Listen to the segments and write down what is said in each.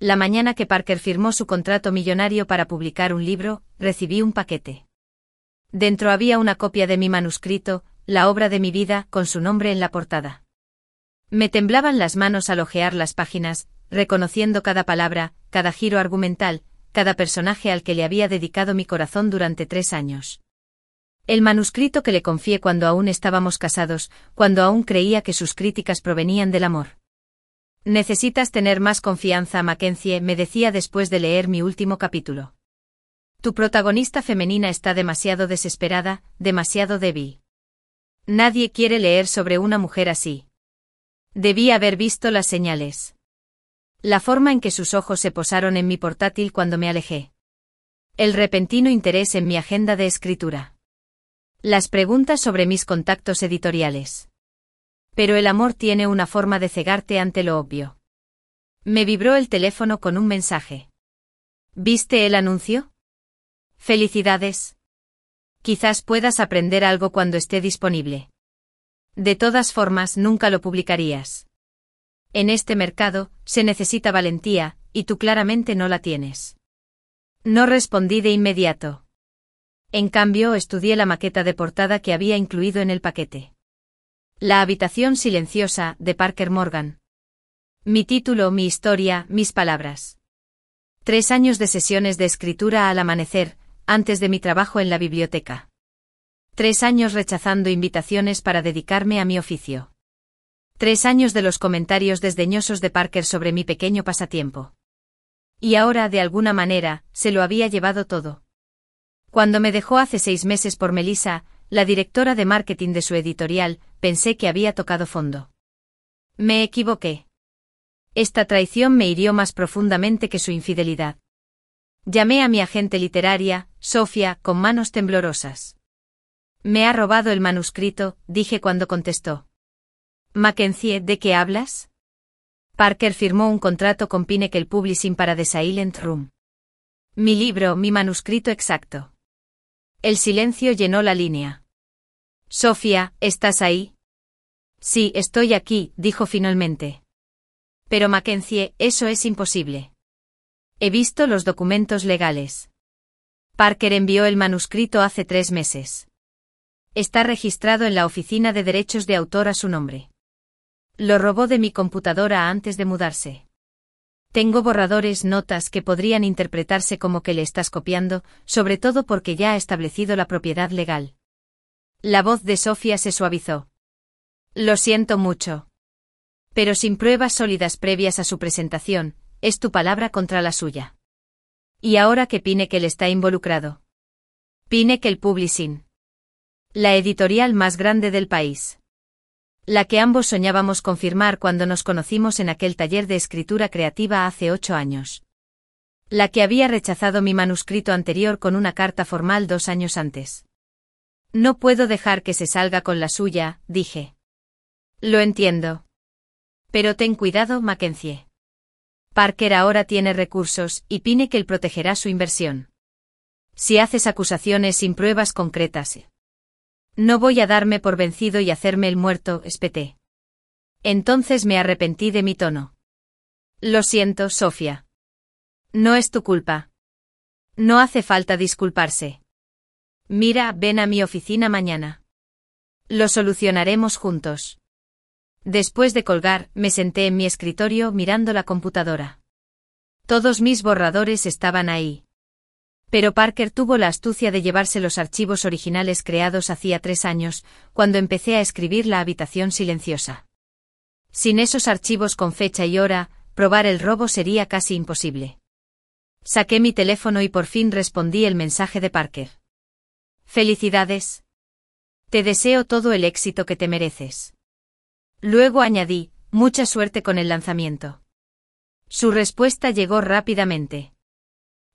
La mañana que Parker firmó su contrato millonario para publicar un libro, recibí un paquete. Dentro había una copia de mi manuscrito, la obra de mi vida, con su nombre en la portada. Me temblaban las manos al hojear las páginas, reconociendo cada palabra, cada giro argumental, cada personaje al que le había dedicado mi corazón durante 3 años. El manuscrito que le confié cuando aún estábamos casados, cuando aún creía que sus críticas provenían del amor. Necesitas tener más confianza, Mackenzie, me decía después de leer mi último capítulo. Tu protagonista femenina está demasiado desesperada, demasiado débil. Nadie quiere leer sobre una mujer así. Debí haber visto las señales. La forma en que sus ojos se posaron en mi portátil cuando me alejé. El repentino interés en mi agenda de escritura. Las preguntas sobre mis contactos editoriales. Pero el amor tiene una forma de cegarte ante lo obvio. Me vibró el teléfono con un mensaje. ¿Viste el anuncio? Felicidades. Quizás puedas aprender algo cuando esté disponible. De todas formas, nunca lo publicarías. En este mercado, se necesita valentía, y tú claramente no la tienes. No respondí de inmediato. En cambio, estudié la maqueta de portada que había incluido en el paquete. La habitación silenciosa, de Parker Morgan. Mi título, mi historia, mis palabras. 3 años de sesiones de escritura al amanecer, antes de mi trabajo en la biblioteca. 3 años rechazando invitaciones para dedicarme a mi oficio. 3 años de los comentarios desdeñosos de Parker sobre mi pequeño pasatiempo. Y ahora, de alguna manera, se lo había llevado todo. Cuando me dejó hace 6 meses por Melissa, la directora de marketing de su editorial, pensé que había tocado fondo. Me equivoqué. Esta traición me hirió más profundamente que su infidelidad. Llamé a mi agente literaria, Sofía, con manos temblorosas. Me ha robado el manuscrito, dije cuando contestó. Mackenzie, ¿de qué hablas? Parker firmó un contrato con Pinnacle Publishing para The Silent Room. Mi libro, mi manuscrito exacto. El silencio llenó la línea. Sofía, ¿estás ahí? Sí, estoy aquí, dijo finalmente. Pero Mackenzie, eso es imposible. He visto los documentos legales. Parker envió el manuscrito hace 3 meses. Está registrado en la Oficina de Derechos de Autor a su nombre. Lo robó de mi computadora antes de mudarse. Tengo borradores, notas que podrían interpretarse como que le estás copiando, sobre todo porque ya ha establecido la propiedad legal. La voz de Sofía se suavizó. Lo siento mucho. Pero sin pruebas sólidas previas a su presentación, es tu palabra contra la suya. Y ahora que Pinnacle está involucrado. Pinnacle Publishing. La editorial más grande del país. La que ambos soñábamos con firmar cuando nos conocimos en aquel taller de escritura creativa hace 8 años. La que había rechazado mi manuscrito anterior con una carta formal 2 años antes. No puedo dejar que se salga con la suya, dije. Lo entiendo. Pero ten cuidado, Mackenzie. Parker ahora tiene recursos, y Pinnacle protegerá su inversión. Si haces acusaciones sin pruebas concretas. No voy a darme por vencido y hacerme el muerto, espeté. Entonces me arrepentí de mi tono. Lo siento, Sofía. No es tu culpa. No hace falta disculparse. Mira, ven a mi oficina mañana. Lo solucionaremos juntos. Después de colgar, me senté en mi escritorio mirando la computadora. Todos mis borradores estaban ahí. Pero Parker tuvo la astucia de llevarse los archivos originales creados hacía 3 años, cuando empecé a escribir La habitación silenciosa. Sin esos archivos con fecha y hora, probar el robo sería casi imposible. Saqué mi teléfono y por fin respondí el mensaje de Parker. Felicidades. Te deseo todo el éxito que te mereces. Luego añadí, mucha suerte con el lanzamiento. Su respuesta llegó rápidamente.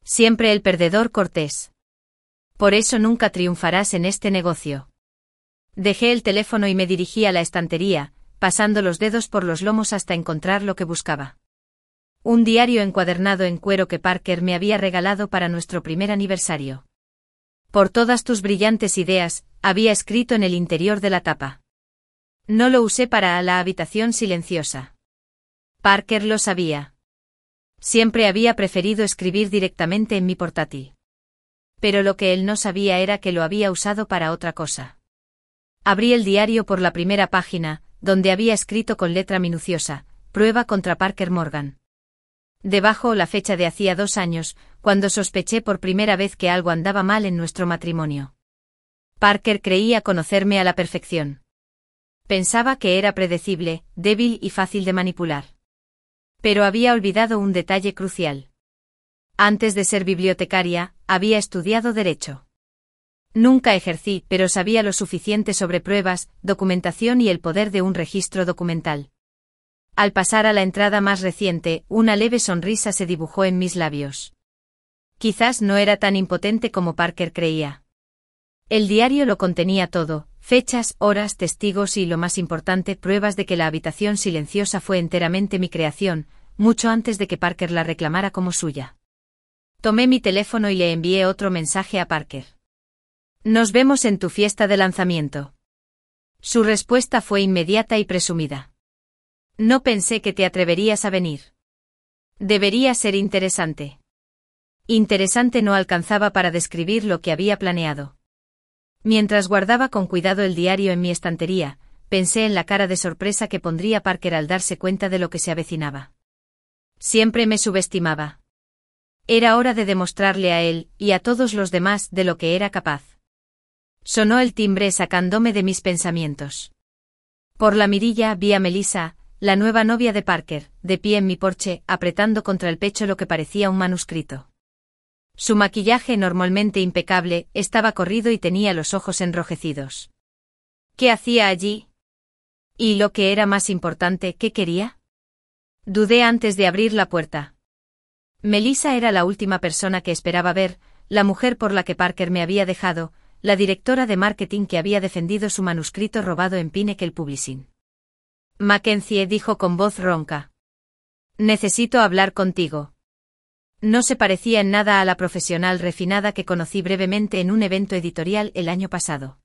Siempre el perdedor cortés. Por eso nunca triunfarás en este negocio. Dejé el teléfono y me dirigí a la estantería, pasando los dedos por los lomos hasta encontrar lo que buscaba. Un diario encuadernado en cuero que Parker me había regalado para nuestro primer aniversario. Por todas tus brillantes ideas, había escrito en el interior de la tapa. No lo usé para La habitación silenciosa. Parker lo sabía. Siempre había preferido escribir directamente en mi portátil. Pero lo que él no sabía era que lo había usado para otra cosa. Abrí el diario por la primera página, donde había escrito con letra minuciosa: prueba contra Parker Morgan. Debajo la fecha de hacía 2 años, cuando sospeché por primera vez que algo andaba mal en nuestro matrimonio. Parker creía conocerme a la perfección. Pensaba que era predecible, débil y fácil de manipular. Pero había olvidado un detalle crucial. Antes de ser bibliotecaria, había estudiado Derecho. Nunca ejercí, pero sabía lo suficiente sobre pruebas, documentación y el poder de un registro documental. Al pasar a la entrada más reciente, una leve sonrisa se dibujó en mis labios. Quizás no era tan impotente como Parker creía. El diario lo contenía todo: fechas, horas, testigos y, lo más importante, pruebas de que la habitación silenciosa fue enteramente mi creación, mucho antes de que Parker la reclamara como suya. Tomé mi teléfono y le envié otro mensaje a Parker. Nos vemos en tu fiesta de lanzamiento. Su respuesta fue inmediata y presumida. No pensé que te atreverías a venir. Debería ser interesante. Interesante no alcanzaba para describir lo que había planeado. Mientras guardaba con cuidado el diario en mi estantería, pensé en la cara de sorpresa que pondría Parker al darse cuenta de lo que se avecinaba. Siempre me subestimaba. Era hora de demostrarle a él, y a todos los demás, de lo que era capaz. Sonó el timbre sacándome de mis pensamientos. Por la mirilla vi a Melissa, la nueva novia de Parker, de pie en mi porche, apretando contra el pecho lo que parecía un manuscrito. Su maquillaje, normalmente impecable, estaba corrido y tenía los ojos enrojecidos. ¿Qué hacía allí? Y lo que era más importante, ¿qué quería? Dudé antes de abrir la puerta. Melissa era la última persona que esperaba ver, la mujer por la que Parker me había dejado, la directora de marketing que había defendido su manuscrito robado en Pinnacle Publishing. Mackenzie dijo con voz ronca. Necesito hablar contigo. No se parecía en nada a la profesional refinada que conocí brevemente en un evento editorial el año pasado.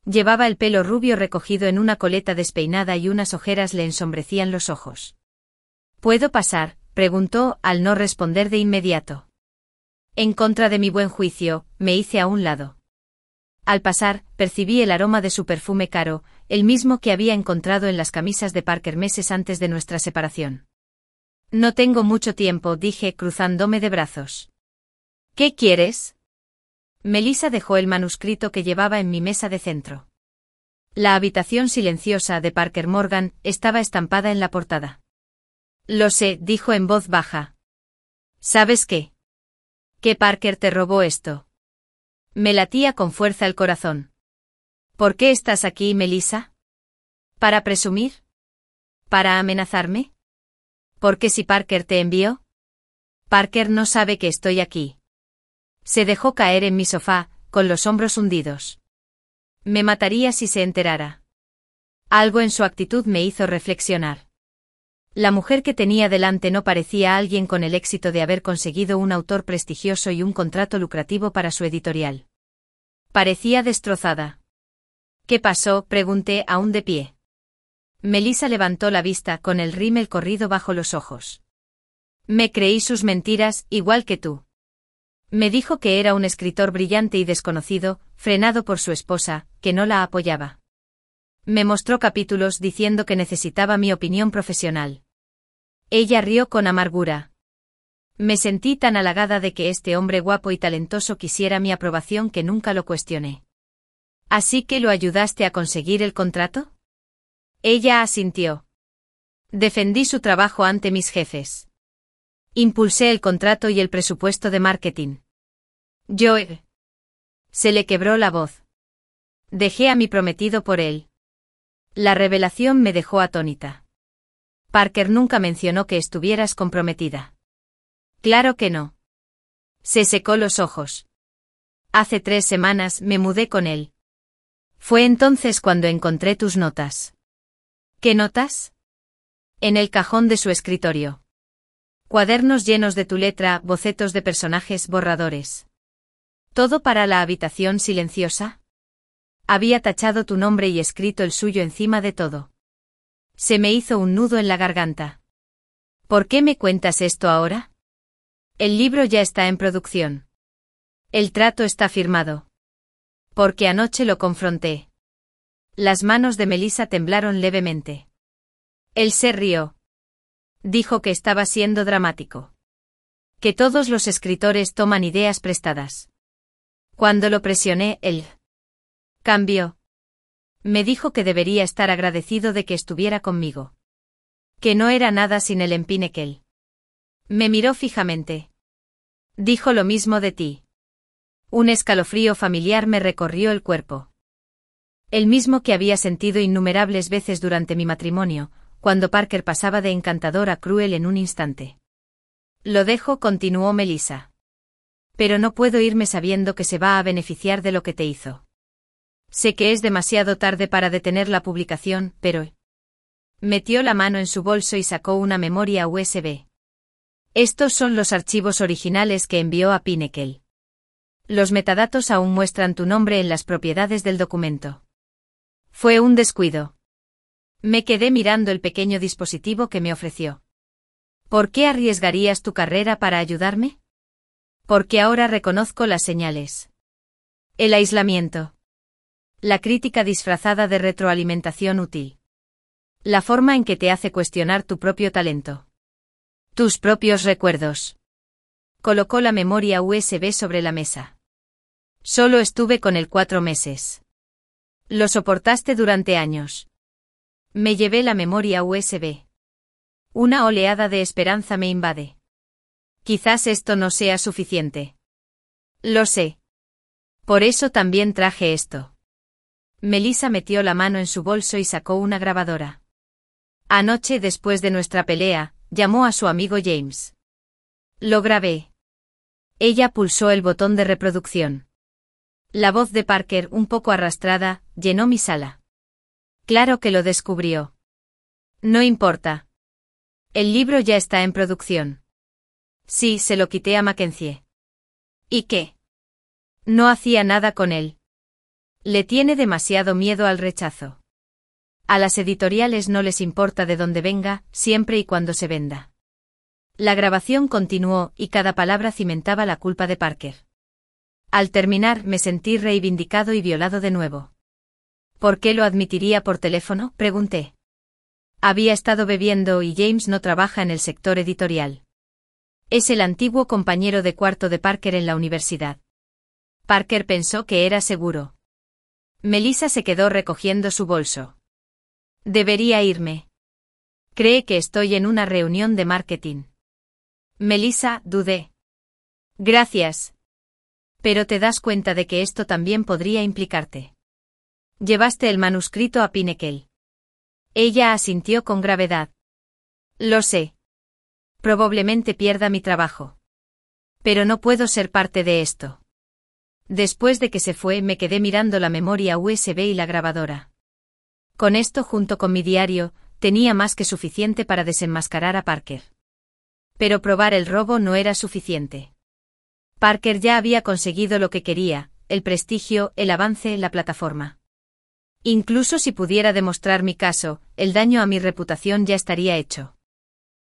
Llevaba el pelo rubio recogido en una coleta despeinada y unas ojeras le ensombrecían los ojos. ¿Puedo pasar?, preguntó, al no responder de inmediato. En contra de mi buen juicio, me hice a un lado. Al pasar, percibí el aroma de su perfume caro, el mismo que había encontrado en las camisas de Parker meses antes de nuestra separación. No tengo mucho tiempo, dije, cruzándome de brazos. ¿Qué quieres? Melissa dejó el manuscrito que llevaba en mi mesa de centro. La habitación silenciosa de Parker Morgan estaba estampada en la portada. Lo sé, dijo en voz baja. ¿Sabes qué? Que Parker te robó esto. Me latía con fuerza el corazón. ¿Por qué estás aquí, Melissa? ¿Para presumir? ¿Para amenazarme? ¿Por qué si Parker te envió? Parker no sabe que estoy aquí. Se dejó caer en mi sofá, con los hombros hundidos. Me mataría si se enterara. Algo en su actitud me hizo reflexionar. La mujer que tenía delante no parecía alguien con el éxito de haber conseguido un autor prestigioso y un contrato lucrativo para su editorial. Parecía destrozada. ¿Qué pasó?, pregunté, aún de pie. Melissa levantó la vista con el rímel corrido bajo los ojos. Me creí sus mentiras, igual que tú. Me dijo que era un escritor brillante y desconocido, frenado por su esposa, que no la apoyaba. Me mostró capítulos diciendo que necesitaba mi opinión profesional. Ella rió con amargura. Me sentí tan halagada de que este hombre guapo y talentoso quisiera mi aprobación que nunca lo cuestioné. ¿Así que lo ayudaste a conseguir el contrato? Ella asintió. Defendí su trabajo ante mis jefes. Impulsé el contrato y el presupuesto de marketing. Se le quebró la voz. Dejé a mi prometido por él. La revelación me dejó atónita. Parker nunca mencionó que estuvieras comprometida. Claro que no. Se secó los ojos. Hace 3 semanas me mudé con él. Fue entonces cuando encontré tus notas. ¿Qué notas? En el cajón de su escritorio. Cuadernos llenos de tu letra, bocetos de personajes, borradores. ¿Todo para la habitación silenciosa? Había tachado tu nombre y escrito el suyo encima de todo. Se me hizo un nudo en la garganta. ¿Por qué me cuentas esto ahora? El libro ya está en producción. El trato está firmado. Porque anoche lo confronté. Las manos de Melissa temblaron levemente. Él se rió. Dijo que estaba siendo dramático. Que todos los escritores toman ideas prestadas. Cuando lo presioné, él cambió. Me dijo que debería estar agradecido de que estuviera conmigo. Que no era nada sin el Pinnacle. Me miró fijamente. Dijo lo mismo de ti. Un escalofrío familiar me recorrió el cuerpo. El mismo que había sentido innumerables veces durante mi matrimonio, cuando Parker pasaba de encantador a cruel en un instante. Lo dejo, continuó Melissa. Pero no puedo irme sabiendo que se va a beneficiar de lo que te hizo. Sé que es demasiado tarde para detener la publicación, pero... Metió la mano en su bolso y sacó una memoria USB. Estos son los archivos originales que envió a Pinnacle. Los metadatos aún muestran tu nombre en las propiedades del documento. Fue un descuido. Me quedé mirando el pequeño dispositivo que me ofreció. ¿Por qué arriesgarías tu carrera para ayudarme? Porque ahora reconozco las señales. El aislamiento. La crítica disfrazada de retroalimentación útil. La forma en que te hace cuestionar tu propio talento. Tus propios recuerdos. Colocó la memoria USB sobre la mesa. Solo estuve con él 4 meses. Lo soportaste durante años. Me llevé la memoria USB. Una oleada de esperanza me invade. Quizás esto no sea suficiente. Lo sé. Por eso también traje esto. Melissa metió la mano en su bolso y sacó una grabadora. Anoche, después de nuestra pelea, llamó a su amigo James. Lo grabé. Ella pulsó el botón de reproducción. La voz de Parker, un poco arrastrada, llenó mi sala. Claro que lo descubrió. No importa. El libro ya está en producción. Sí, se lo quité a Mackenzie. ¿Y qué? No hacía nada con él. Le tiene demasiado miedo al rechazo. A las editoriales no les importa de dónde venga, siempre y cuando se venda. La grabación continuó y cada palabra cimentaba la culpa de Parker. Al terminar me sentí reivindicado y violado de nuevo. ¿Por qué lo admitiría por teléfono?, pregunté. Había estado bebiendo y James no trabaja en el sector editorial. Es el antiguo compañero de cuarto de Parker en la universidad. Parker pensó que era seguro. Melissa se quedó recogiendo su bolso. Debería irme. Cree que estoy en una reunión de marketing. Melissa, dudé. Gracias. Pero te das cuenta de que esto también podría implicarte. Llevaste el manuscrito a Pinnacle. Ella asintió con gravedad. Lo sé. Probablemente pierda mi trabajo. Pero no puedo ser parte de esto. Después de que se fue, me quedé mirando la memoria USB y la grabadora. Con esto, junto con mi diario, tenía más que suficiente para desenmascarar a Parker. Pero probar el robo no era suficiente. Parker ya había conseguido lo que quería, el prestigio, el avance, la plataforma. Incluso si pudiera demostrar mi caso, el daño a mi reputación ya estaría hecho.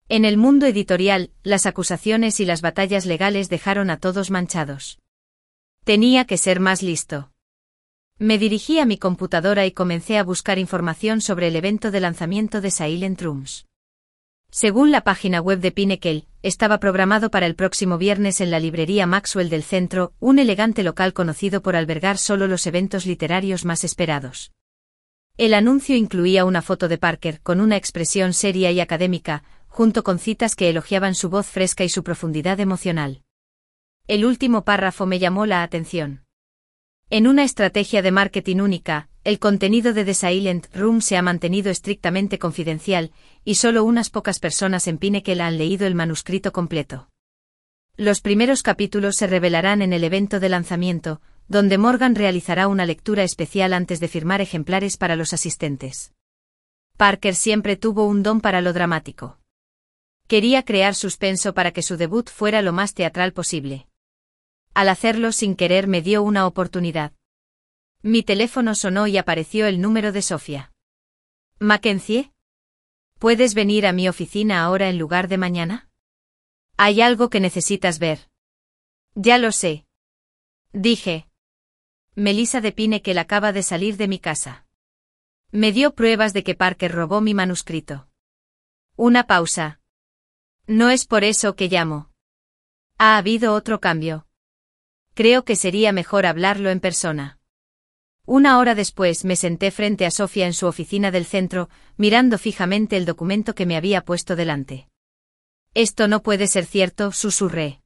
En el mundo editorial, las acusaciones y las batallas legales dejaron a todos manchados. Tenía que ser más listo. Me dirigí a mi computadora y comencé a buscar información sobre el evento de lanzamiento de Silent Rooms. Según la página web de Pinnacle, estaba programado para el próximo viernes en la librería Maxwell del centro, un elegante local conocido por albergar solo los eventos literarios más esperados. El anuncio incluía una foto de Parker con una expresión seria y académica, junto con citas que elogiaban su voz fresca y su profundidad emocional. El último párrafo me llamó la atención. En una estrategia de marketing única, el contenido de The Silent Room se ha mantenido estrictamente confidencial, y solo unas pocas personas en Pinnacle han leído el manuscrito completo. Los primeros capítulos se revelarán en el evento de lanzamiento, donde Morgan realizará una lectura especial antes de firmar ejemplares para los asistentes. Parker siempre tuvo un don para lo dramático. Quería crear suspenso para que su debut fuera lo más teatral posible. Al hacerlo sin querer me dio una oportunidad. Mi teléfono sonó y apareció el número de Sofía. ¿Mackenzie? ¿Puedes venir a mi oficina ahora en lugar de mañana? Hay algo que necesitas ver. Ya lo sé. Dije. Melissa de Pinnacle acaba de salir de mi casa. Me dio pruebas de que Parker robó mi manuscrito. Una pausa. No es por eso que llamo. Ha habido otro cambio. Creo que sería mejor hablarlo en persona. Una hora después me senté frente a Sofía en su oficina del centro, mirando fijamente el documento que me había puesto delante. Esto no puede ser cierto, susurré.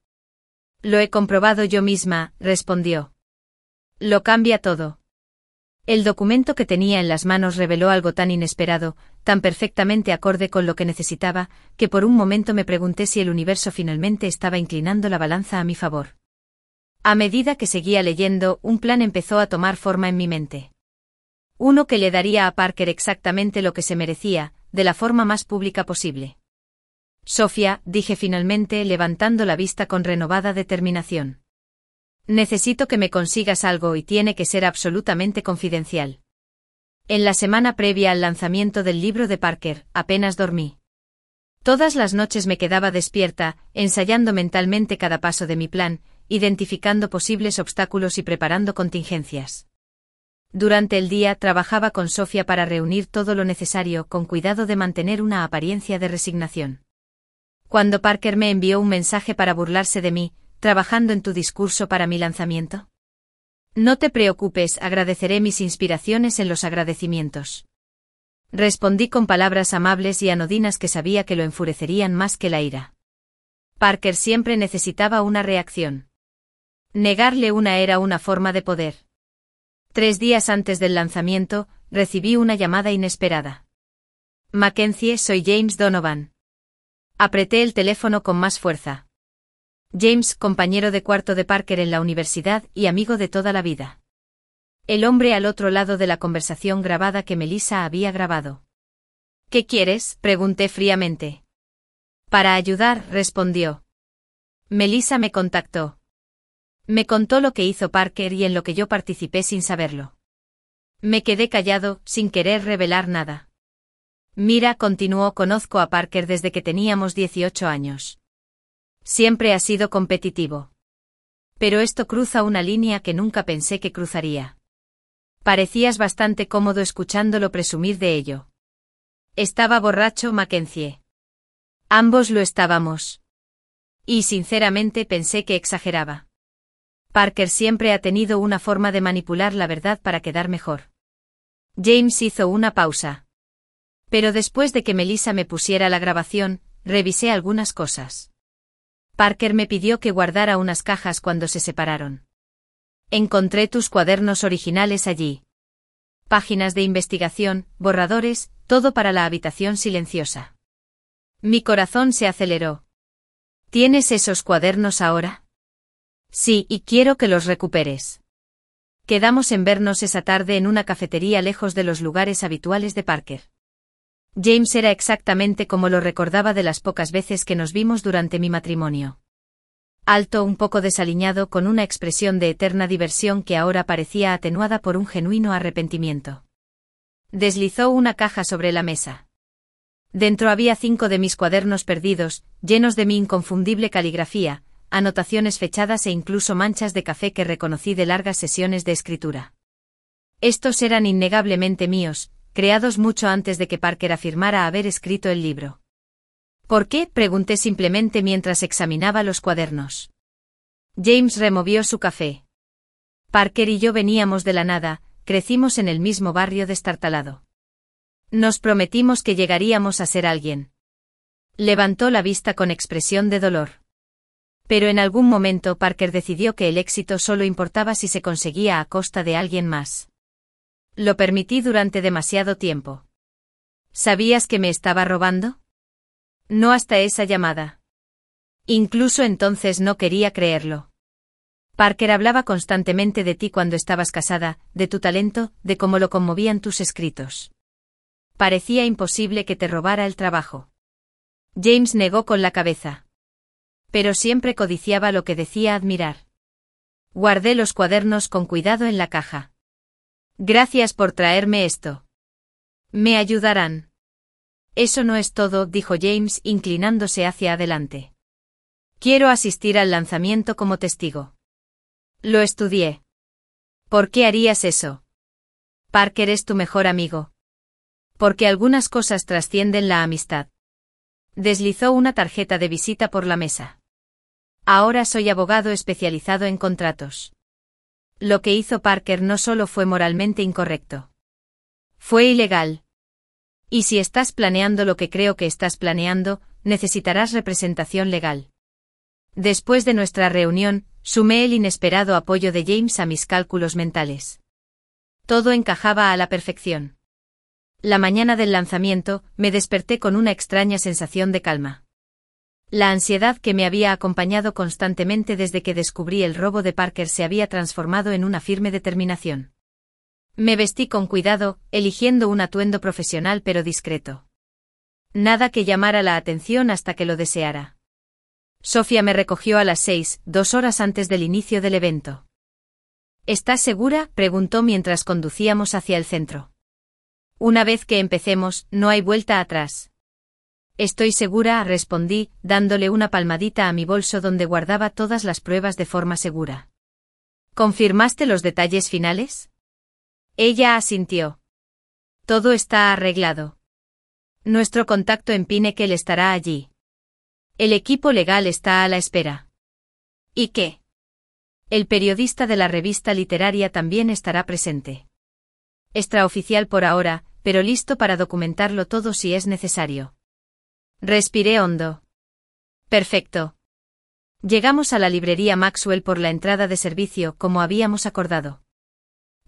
Lo he comprobado yo misma, respondió. Lo cambia todo. El documento que tenía en las manos reveló algo tan inesperado, tan perfectamente acorde con lo que necesitaba, que por un momento me pregunté si el universo finalmente estaba inclinando la balanza a mi favor. A medida que seguía leyendo, un plan empezó a tomar forma en mi mente. Uno que le daría a Parker exactamente lo que se merecía, de la forma más pública posible. Sofía, dije finalmente, levantando la vista con renovada determinación. Necesito que me consigas algo y tiene que ser absolutamente confidencial. En la semana previa al lanzamiento del libro de Parker, apenas dormí. Todas las noches me quedaba despierta, ensayando mentalmente cada paso de mi plan, identificando posibles obstáculos y preparando contingencias. Durante el día trabajaba con Sofía para reunir todo lo necesario, con cuidado de mantener una apariencia de resignación. Cuando Parker me envió un mensaje para burlarse de mí, ¿trabajando en tu discurso para mi lanzamiento? No te preocupes, agradeceré mis inspiraciones en los agradecimientos. Respondí con palabras amables y anodinas que sabía que lo enfurecerían más que la ira. Parker siempre necesitaba una reacción. Negarle una era una forma de poder. 3 días antes del lanzamiento, recibí una llamada inesperada. Mackenzie, soy James Donovan. Apreté el teléfono con más fuerza. James, compañero de cuarto de Parker en la universidad y amigo de toda la vida. El hombre al otro lado de la conversación grabada que Melissa había grabado. ¿Qué quieres?, pregunté fríamente. Para ayudar, respondió. Melissa me contactó. Me contó lo que hizo Parker y en lo que yo participé sin saberlo. Me quedé callado, sin querer revelar nada. Mira, continuó, conozco a Parker desde que teníamos 18 años. Siempre ha sido competitivo. Pero esto cruza una línea que nunca pensé que cruzaría. Parecías bastante cómodo escuchándolo presumir de ello. Estaba borracho, Mackenzie. Ambos lo estábamos. Y sinceramente pensé que exageraba. Parker siempre ha tenido una forma de manipular la verdad para quedar mejor. James hizo una pausa. Pero después de que Melissa me pusiera la grabación, revisé algunas cosas. Parker me pidió que guardara unas cajas cuando se separaron. Encontré tus cuadernos originales allí. Páginas de investigación, borradores, todo para la habitación silenciosa. Mi corazón se aceleró. ¿Tienes esos cuadernos ahora? Sí, y quiero que los recuperes. Quedamos en vernos esa tarde en una cafetería lejos de los lugares habituales de Parker. James era exactamente como lo recordaba de las pocas veces que nos vimos durante mi matrimonio. Alto, un poco desaliñado, con una expresión de eterna diversión que ahora parecía atenuada por un genuino arrepentimiento. Deslizó una caja sobre la mesa. Dentro había 5 de mis cuadernos perdidos, llenos de mi inconfundible caligrafía, anotaciones fechadas e incluso manchas de café que reconocí de largas sesiones de escritura. Estos eran innegablemente míos, creados mucho antes de que Parker afirmara haber escrito el libro. ¿Por qué?, pregunté simplemente mientras examinaba los cuadernos. James removió su café. Parker y yo veníamos de la nada, crecimos en el mismo barrio destartalado. Nos prometimos que llegaríamos a ser alguien. Levantó la vista con expresión de dolor. Pero en algún momento Parker decidió que el éxito solo importaba si se conseguía a costa de alguien más. Lo permití durante demasiado tiempo. ¿Sabías que me estaba robando? No hasta esa llamada. Incluso entonces no quería creerlo. Parker hablaba constantemente de ti cuando estabas casada, de tu talento, de cómo lo conmovían tus escritos. Parecía imposible que te robara el trabajo. James negó con la cabeza. Pero siempre codiciaba lo que decía admirar. Guardé los cuadernos con cuidado en la caja. Gracias por traerme esto. Me ayudarán. Eso no es todo, dijo James inclinándose hacia adelante. Quiero asistir al lanzamiento como testigo. Lo estudié. ¿Por qué harías eso? Parker es tu mejor amigo. Porque algunas cosas trascienden la amistad. Deslizó una tarjeta de visita por la mesa. Ahora soy abogado especializado en contratos. Lo que hizo Parker no solo fue moralmente incorrecto. Fue ilegal. Y si estás planeando lo que creo que estás planeando, necesitarás representación legal. Después de nuestra reunión, sumé el inesperado apoyo de James a mis cálculos mentales. Todo encajaba a la perfección. La mañana del lanzamiento, me desperté con una extraña sensación de calma. La ansiedad que me había acompañado constantemente desde que descubrí el robo de Parker se había transformado en una firme determinación. Me vestí con cuidado, eligiendo un atuendo profesional pero discreto. Nada que llamara la atención hasta que lo deseara. Sofía me recogió a las 6, 2 horas antes del inicio del evento. ¿Estás segura?, preguntó mientras conducíamos hacia el centro. Una vez que empecemos, no hay vuelta atrás. Estoy segura, respondí, dándole una palmadita a mi bolso donde guardaba todas las pruebas de forma segura. ¿Confirmaste los detalles finales? Ella asintió. Todo está arreglado. Nuestro contacto en Pinnacle estará allí. El equipo legal está a la espera. ¿Y qué? El periodista de la revista literaria también estará presente. Extraoficial por ahora, pero listo para documentarlo todo si es necesario. Respiré hondo. Perfecto. Llegamos a la librería Maxwell por la entrada de servicio como habíamos acordado.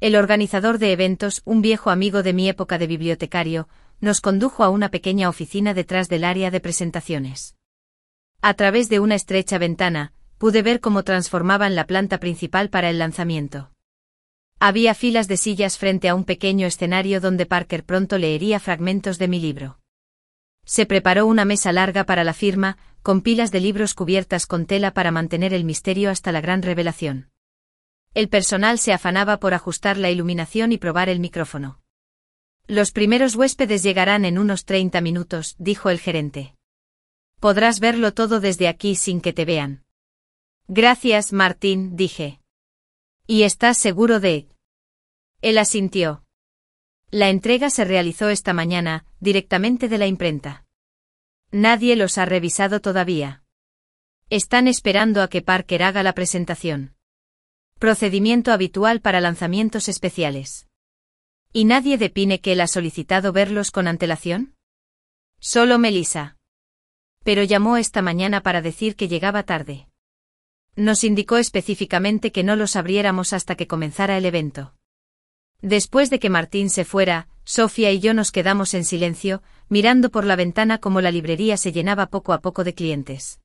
El organizador de eventos, un viejo amigo de mi época de bibliotecario, nos condujo a una pequeña oficina detrás del área de presentaciones. A través de una estrecha ventana, pude ver cómo transformaban la planta principal para el lanzamiento. Había filas de sillas frente a un pequeño escenario donde Parker pronto leería fragmentos de mi libro. Se preparó una mesa larga para la firma, con pilas de libros cubiertas con tela para mantener el misterio hasta la gran revelación. El personal se afanaba por ajustar la iluminación y probar el micrófono. Los primeros huéspedes llegarán en unos 30 minutos, dijo el gerente. Podrás verlo todo desde aquí sin que te vean. Gracias, Martín, dije. ¿Y estás seguro de...? Él asintió. La entrega se realizó esta mañana, directamente de la imprenta. Nadie los ha revisado todavía. Están esperando a que Parker haga la presentación. Procedimiento habitual para lanzamientos especiales. ¿Y nadie de Pinnacle ha solicitado verlos con antelación? Solo Melissa. Pero llamó esta mañana para decir que llegaba tarde. Nos indicó específicamente que no los abriéramos hasta que comenzara el evento. Después de que Martín se fuera, Sofía y yo nos quedamos en silencio, mirando por la ventana cómo la librería se llenaba poco a poco de clientes.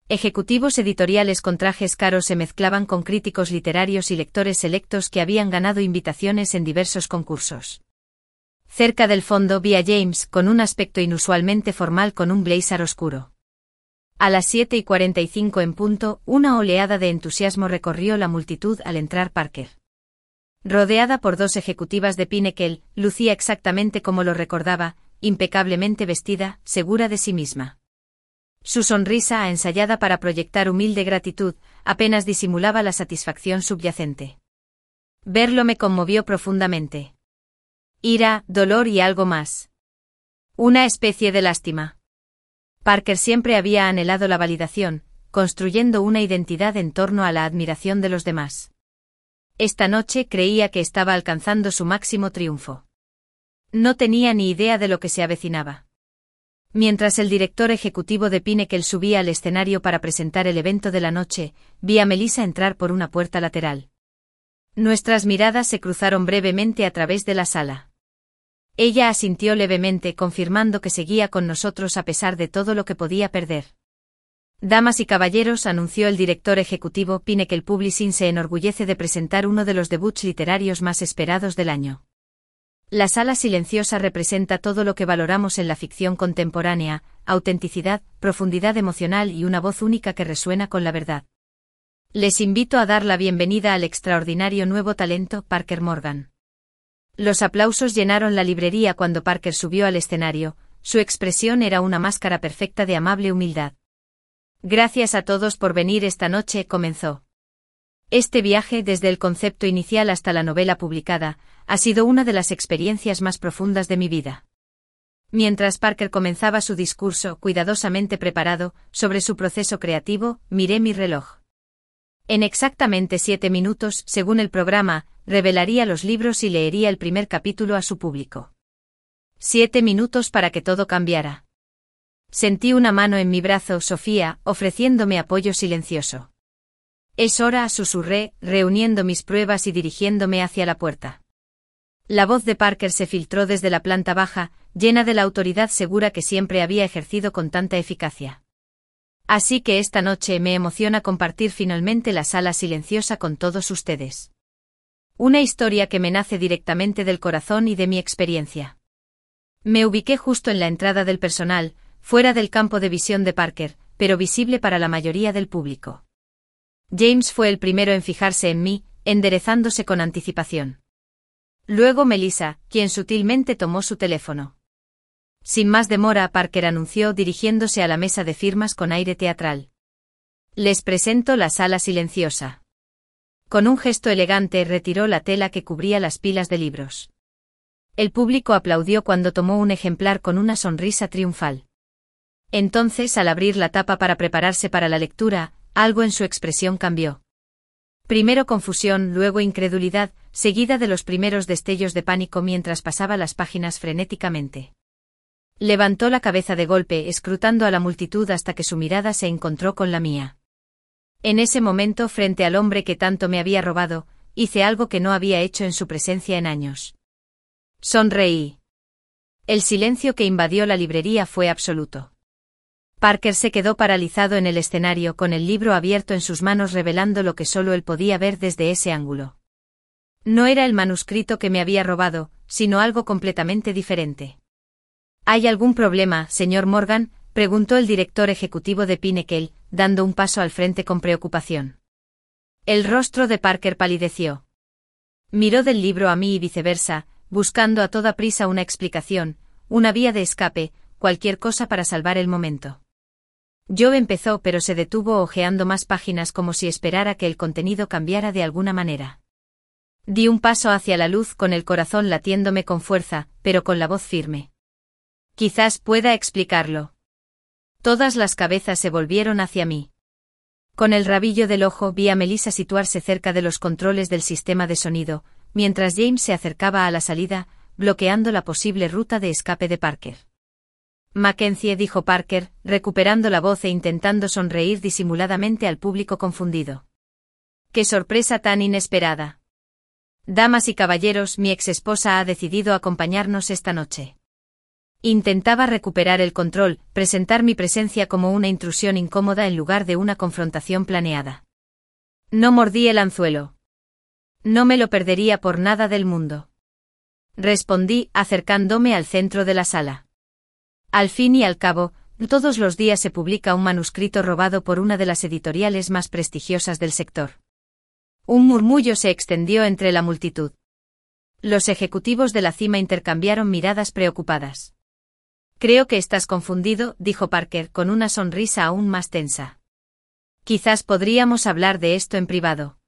Ejecutivos editoriales con trajes caros se mezclaban con críticos literarios y lectores selectos que habían ganado invitaciones en diversos concursos. Cerca del fondo vi a James con un aspecto inusualmente formal con un blazer oscuro. A las 7:45 en punto, una oleada de entusiasmo recorrió la multitud al entrar Parker. Rodeada por 2 ejecutivas de Pinnacle, lucía exactamente como lo recordaba, impecablemente vestida, segura de sí misma. Su sonrisa, ensayada para proyectar humilde gratitud, apenas disimulaba la satisfacción subyacente. Verlo me conmovió profundamente. Ira, dolor y algo más. Una especie de lástima. Parker siempre había anhelado la validación, construyendo una identidad en torno a la admiración de los demás. Esta noche creía que estaba alcanzando su máximo triunfo. No tenía ni idea de lo que se avecinaba. Mientras el director ejecutivo de Pinnacle subía al escenario para presentar el evento de la noche, vi a Melissa entrar por una puerta lateral. Nuestras miradas se cruzaron brevemente a través de la sala. Ella asintió levemente, confirmando que seguía con nosotros a pesar de todo lo que podía perder. Damas y caballeros, anunció el director ejecutivo, Pinnacle Publishing se enorgullece de presentar uno de los debuts literarios más esperados del año. La sala silenciosa representa todo lo que valoramos en la ficción contemporánea: autenticidad, profundidad emocional y una voz única que resuena con la verdad. Les invito a dar la bienvenida al extraordinario nuevo talento, Parker Morgan. Los aplausos llenaron la librería cuando Parker subió al escenario, su expresión era una máscara perfecta de amable humildad. Gracias a todos por venir esta noche, comenzó. Este viaje, desde el concepto inicial hasta la novela publicada, ha sido una de las experiencias más profundas de mi vida. Mientras Parker comenzaba su discurso, cuidadosamente preparado, sobre su proceso creativo, miré mi reloj. En exactamente 7 minutos, según el programa, revelaría los libros y leería el primer capítulo a su público. 7 minutos para que todo cambiara. Sentí una mano en mi brazo, Sofía, ofreciéndome apoyo silencioso. Es hora, susurré, reuniendo mis pruebas y dirigiéndome hacia la puerta. La voz de Parker se filtró desde la planta baja, llena de la autoridad segura que siempre había ejercido con tanta eficacia. Así que esta noche me emociona compartir finalmente la sala silenciosa con todos ustedes. Una historia que me nace directamente del corazón y de mi experiencia. Me ubiqué justo en la entrada del personal, fuera del campo de visión de Parker, pero visible para la mayoría del público. James fue el primero en fijarse en mí, enderezándose con anticipación. Luego Melissa, quien sutilmente tomó su teléfono. Sin más demora, Parker anunció dirigiéndose a la mesa de firmas con aire teatral. Les presento la sala silenciosa. Con un gesto elegante retiró la tela que cubría las pilas de libros. El público aplaudió cuando tomó un ejemplar con una sonrisa triunfal. Entonces, al abrir la tapa para prepararse para la lectura, algo en su expresión cambió. Primero confusión, luego incredulidad, seguida de los primeros destellos de pánico mientras pasaba las páginas frenéticamente. Levantó la cabeza de golpe, escrutando a la multitud hasta que su mirada se encontró con la mía. En ese momento, frente al hombre que tanto me había robado, hice algo que no había hecho en su presencia en años. Sonreí. El silencio que invadió la librería fue absoluto. Parker se quedó paralizado en el escenario con el libro abierto en sus manos, revelando lo que solo él podía ver desde ese ángulo. No era el manuscrito que me había robado, sino algo completamente diferente. ¿Hay algún problema, señor Morgan?, preguntó el director ejecutivo de Pinnacle, dando un paso al frente con preocupación. El rostro de Parker palideció. Miró del libro a mí y viceversa, buscando a toda prisa una explicación, una vía de escape, cualquier cosa para salvar el momento. Joe empezó, pero se detuvo hojeando más páginas como si esperara que el contenido cambiara de alguna manera. Di un paso hacia la luz con el corazón latiéndome con fuerza, pero con la voz firme. Quizás pueda explicarlo. Todas las cabezas se volvieron hacia mí. Con el rabillo del ojo vi a Melissa situarse cerca de los controles del sistema de sonido, mientras James se acercaba a la salida, bloqueando la posible ruta de escape de Parker. Mackenzie, dijo Parker, recuperando la voz e intentando sonreír disimuladamente al público confundido. ¡Qué sorpresa tan inesperada! Damas y caballeros, mi exesposa ha decidido acompañarnos esta noche. Intentaba recuperar el control, presentar mi presencia como una intrusión incómoda en lugar de una confrontación planeada. No mordí el anzuelo. No me lo perdería por nada del mundo. Respondí, acercándome al centro de la sala. Al fin y al cabo, todos los días se publica un manuscrito robado por una de las editoriales más prestigiosas del sector. Un murmullo se extendió entre la multitud. Los ejecutivos de la cima intercambiaron miradas preocupadas. Creo que estás confundido, dijo Parker con una sonrisa aún más tensa. Quizás podríamos hablar de esto en privado.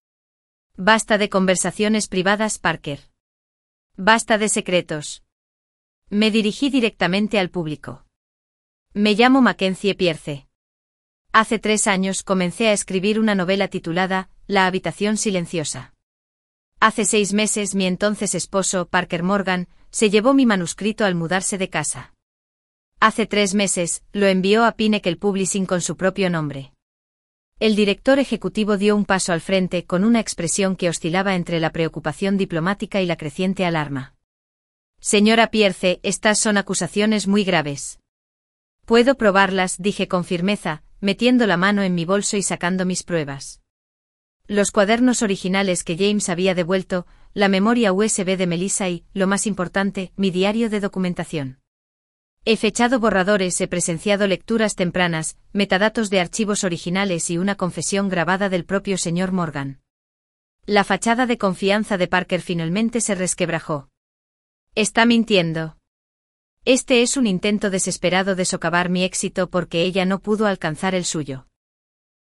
Basta de conversaciones privadas, Parker. Basta de secretos. Me dirigí directamente al público. Me llamo Mackenzie Pierce. Hace 3 años comencé a escribir una novela titulada La habitación silenciosa. Hace 6 meses mi entonces esposo, Parker Morgan, se llevó mi manuscrito al mudarse de casa. Hace 3 meses, lo envió a Pinnacle Publishing con su propio nombre. El director ejecutivo dio un paso al frente con una expresión que oscilaba entre la preocupación diplomática y la creciente alarma. Señora Pierce, estas son acusaciones muy graves. Puedo probarlas, dije con firmeza, metiendo la mano en mi bolso y sacando mis pruebas. Los cuadernos originales que James había devuelto, la memoria USB de Melissa y, lo más importante, mi diario de documentación. He fechado borradores, he presenciado lecturas tempranas, metadatos de archivos originales y una confesión grabada del propio señor Morgan. La fachada de confianza de Parker finalmente se resquebrajó. Está mintiendo. Este es un intento desesperado de socavar mi éxito porque ella no pudo alcanzar el suyo.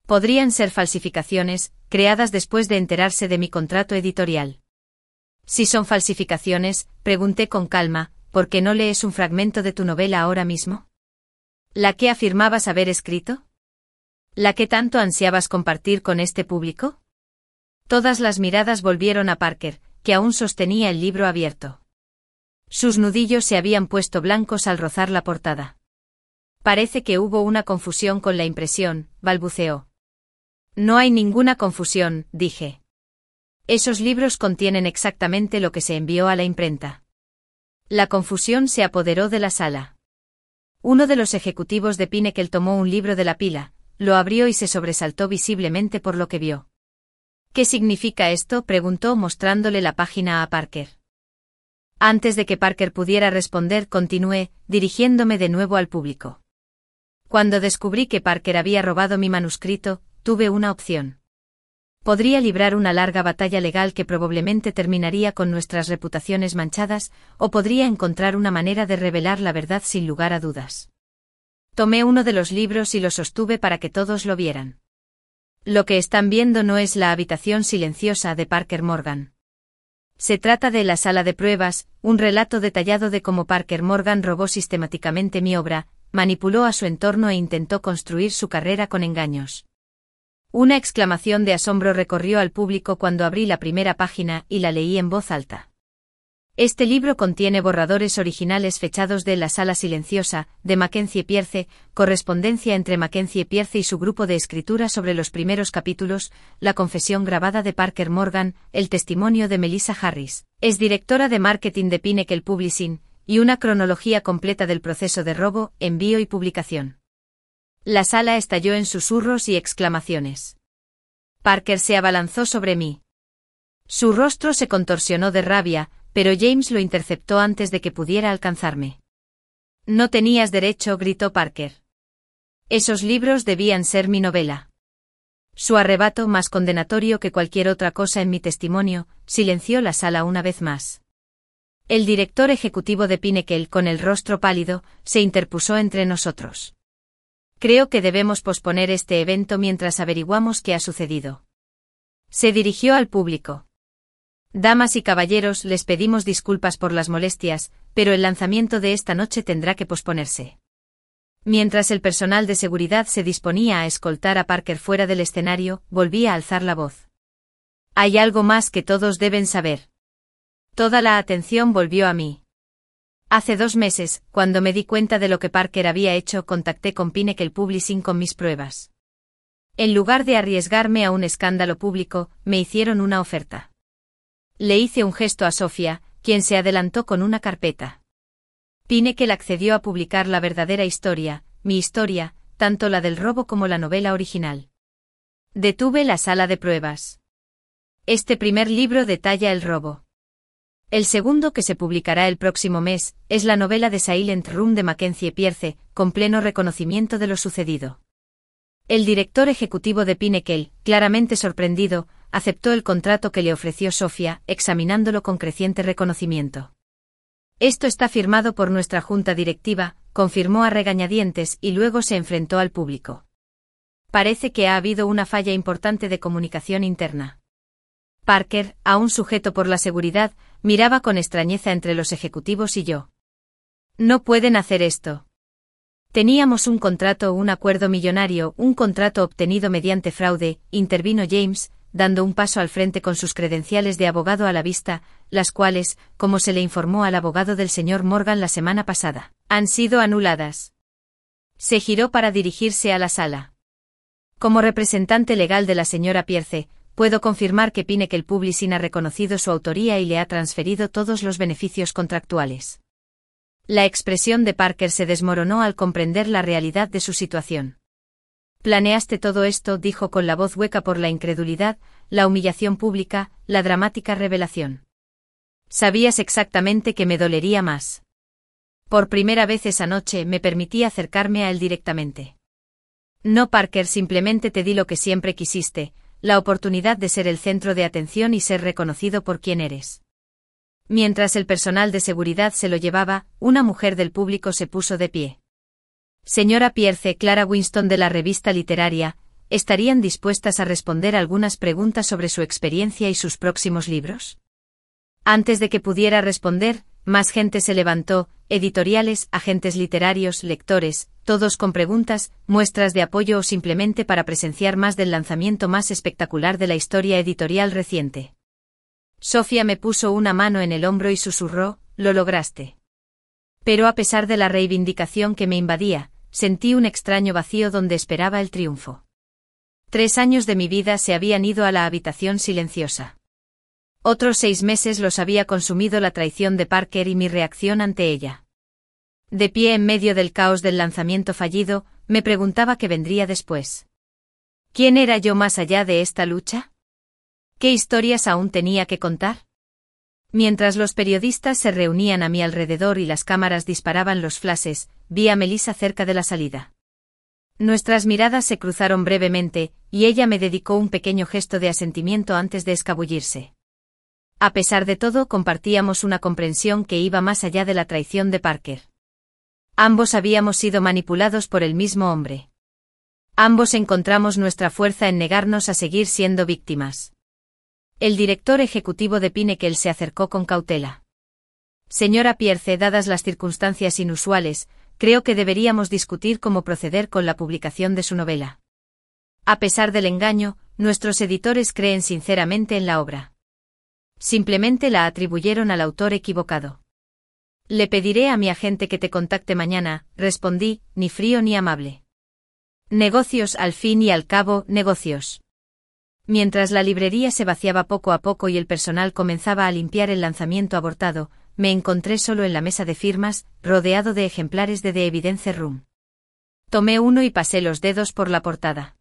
Podrían ser falsificaciones, creadas después de enterarse de mi contrato editorial. Si son falsificaciones, pregunté con calma, ¿por qué no lees un fragmento de tu novela ahora mismo? ¿La que afirmabas haber escrito? ¿La que tanto ansiabas compartir con este público? Todas las miradas volvieron a Parker, que aún sostenía el libro abierto. Sus nudillos se habían puesto blancos al rozar la portada. Parece que hubo una confusión con la impresión, balbuceó. No hay ninguna confusión, dije. Esos libros contienen exactamente lo que se envió a la imprenta. La confusión se apoderó de la sala. Uno de los ejecutivos de Pinnacle tomó un libro de la pila, lo abrió y se sobresaltó visiblemente por lo que vio. ¿Qué significa esto?, preguntó mostrándole la página a Parker. Antes de que Parker pudiera responder, continué, dirigiéndome de nuevo al público. Cuando descubrí que Parker había robado mi manuscrito, tuve una opción. Podría librar una larga batalla legal que probablemente terminaría con nuestras reputaciones manchadas, o podría encontrar una manera de revelar la verdad sin lugar a dudas. Tomé uno de los libros y lo sostuve para que todos lo vieran. Lo que están viendo no es la habitación silenciosa de Parker Morgan. Se trata de La sala de pruebas, un relato detallado de cómo Parker Morgan robó sistemáticamente mi obra, manipuló a su entorno e intentó construir su carrera con engaños. Una exclamación de asombro recorrió al público cuando abrí la primera página y la leí en voz alta. Este libro contiene borradores originales fechados de La sala silenciosa, de Mackenzie Pierce, correspondencia entre Mackenzie Pierce y su grupo de escritura sobre los primeros capítulos, la confesión grabada de Parker Morgan, el testimonio de Melissa Harris, exdirectora de marketing de Pinnacle Publishing, y una cronología completa del proceso de robo, envío y publicación. La sala estalló en susurros y exclamaciones. Parker se abalanzó sobre mí. Su rostro se contorsionó de rabia, pero James lo interceptó antes de que pudiera alcanzarme. No tenías derecho, gritó Parker. Esos libros debían ser mi novela. Su arrebato, más condenatorio que cualquier otra cosa en mi testimonio, silenció la sala una vez más. El director ejecutivo de Pinnacle, con el rostro pálido, se interpuso entre nosotros. Creo que debemos posponer este evento mientras averiguamos qué ha sucedido. Se dirigió al público. Damas y caballeros, les pedimos disculpas por las molestias, pero el lanzamiento de esta noche tendrá que posponerse. Mientras el personal de seguridad se disponía a escoltar a Parker fuera del escenario, volví a alzar la voz. Hay algo más que todos deben saber. Toda la atención volvió a mí. Hace 2 meses, cuando me di cuenta de lo que Parker había hecho, contacté con Pinnacle Publishing con mis pruebas. En lugar de arriesgarme a un escándalo público, me hicieron una oferta. Le hice un gesto a Sofía, quien se adelantó con una carpeta. Pinnacle accedió a publicar la verdadera historia, mi historia, tanto la del robo como la novela original. Detuve La sala de pruebas. Este primer libro detalla el robo. El segundo, que se publicará el próximo mes, es la novela The Silent Room de Mackenzie Pierce, con pleno reconocimiento de lo sucedido. El director ejecutivo de Pinnacle, claramente sorprendido, aceptó el contrato que le ofreció Sofía, examinándolo con creciente reconocimiento. Esto está firmado por nuestra junta directiva, confirmó a regañadientes y luego se enfrentó al público. Parece que ha habido una falla importante de comunicación interna. Parker, aún sujeto por la seguridad, miraba con extrañeza entre los ejecutivos y yo. No pueden hacer esto. Teníamos un contrato, un acuerdo millonario, un contrato obtenido mediante fraude, intervino James, dando un paso al frente con sus credenciales de abogado a la vista, las cuales, como se le informó al abogado del señor Morgan la semana pasada, han sido anuladas. Se giró para dirigirse a la sala. Como representante legal de la señora Pierce, puedo confirmar que Pinnacle Publishing ha reconocido su autoría y le ha transferido todos los beneficios contractuales. La expresión de Parker se desmoronó al comprender la realidad de su situación. «¿Planeaste todo esto?», dijo con la voz hueca por la incredulidad, la humillación pública, la dramática revelación. «Sabías exactamente que me dolería más». Por primera vez esa noche me permití acercarme a él directamente. «No, Parker, simplemente te di lo que siempre quisiste, la oportunidad de ser el centro de atención y ser reconocido por quien eres». Mientras el personal de seguridad se lo llevaba, una mujer del público se puso de pie. Señora Pierce, Clara Winston de la revista literaria, ¿estarían dispuestas a responder algunas preguntas sobre su experiencia y sus próximos libros? Antes de que pudiera responder, más gente se levantó, editoriales, agentes literarios, lectores, todos con preguntas, muestras de apoyo o simplemente para presenciar más del lanzamiento más espectacular de la historia editorial reciente. Sofía me puso una mano en el hombro y susurró, «Lo lograste». Pero a pesar de la reivindicación que me invadía, sentí un extraño vacío donde esperaba el triunfo. 3 años de mi vida se habían ido a la habitación silenciosa. Otros 6 meses los había consumido la traición de Parker y mi reacción ante ella. De pie en medio del caos del lanzamiento fallido, me preguntaba qué vendría después. ¿Quién era yo más allá de esta lucha? ¿Qué historias aún tenía que contar? Mientras los periodistas se reunían a mi alrededor y las cámaras disparaban los flashes, vi a Melissa cerca de la salida. Nuestras miradas se cruzaron brevemente, y ella me dedicó un pequeño gesto de asentimiento antes de escabullirse. A pesar de todo, compartíamos una comprensión que iba más allá de la traición de Parker. Ambos habíamos sido manipulados por el mismo hombre. Ambos encontramos nuestra fuerza en negarnos a seguir siendo víctimas. El director ejecutivo de Pinnacle se acercó con cautela. Señora Pierce, dadas las circunstancias inusuales, creo que deberíamos discutir cómo proceder con la publicación de su novela. A pesar del engaño, nuestros editores creen sinceramente en la obra. Simplemente la atribuyeron al autor equivocado. Le pediré a mi agente que te contacte mañana, respondí, ni frío ni amable. Negocios, al fin y al cabo, negocios. Mientras la librería se vaciaba poco a poco y el personal comenzaba a limpiar el lanzamiento abortado, me encontré solo en la mesa de firmas, rodeado de ejemplares de The Evidence Room. Tomé uno y pasé los dedos por la portada.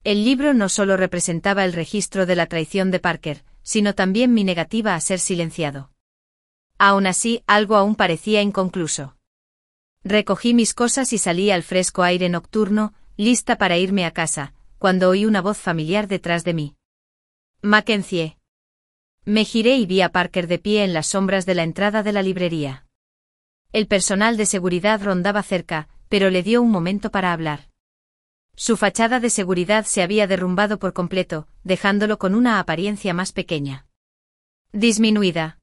El libro no solo representaba el registro de la traición de Parker, sino también mi negativa a ser silenciado. Aún así, algo aún parecía inconcluso. Recogí mis cosas y salí al fresco aire nocturno, lista para irme a casa, cuando oí una voz familiar detrás de mí. Mackenzie. Me giré y vi a Parker de pie en las sombras de la entrada de la librería. El personal de seguridad rondaba cerca, pero le dio un momento para hablar. Su fachada de seguridad se había derrumbado por completo, dejándolo con una apariencia más pequeña. Disminuida.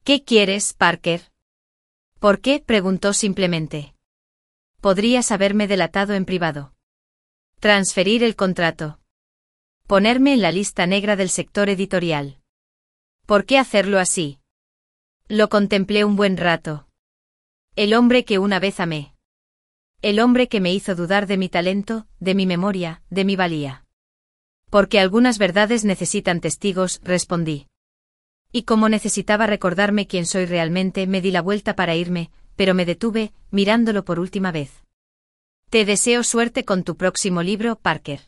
¿Qué quieres, Parker? ¿Por qué? Preguntó simplemente. Podrías haberme delatado en privado. Transferir el contrato. Ponerme en la lista negra del sector editorial. ¿Por qué hacerlo así? Lo contemplé un buen rato. El hombre que una vez amé. El hombre que me hizo dudar de mi talento, de mi memoria, de mi valía. Porque algunas verdades necesitan testigos, respondí. Y como necesitaba recordarme quién soy realmente, me di la vuelta para irme, pero me detuve, mirándolo por última vez. Te deseo suerte con tu próximo libro, Parker.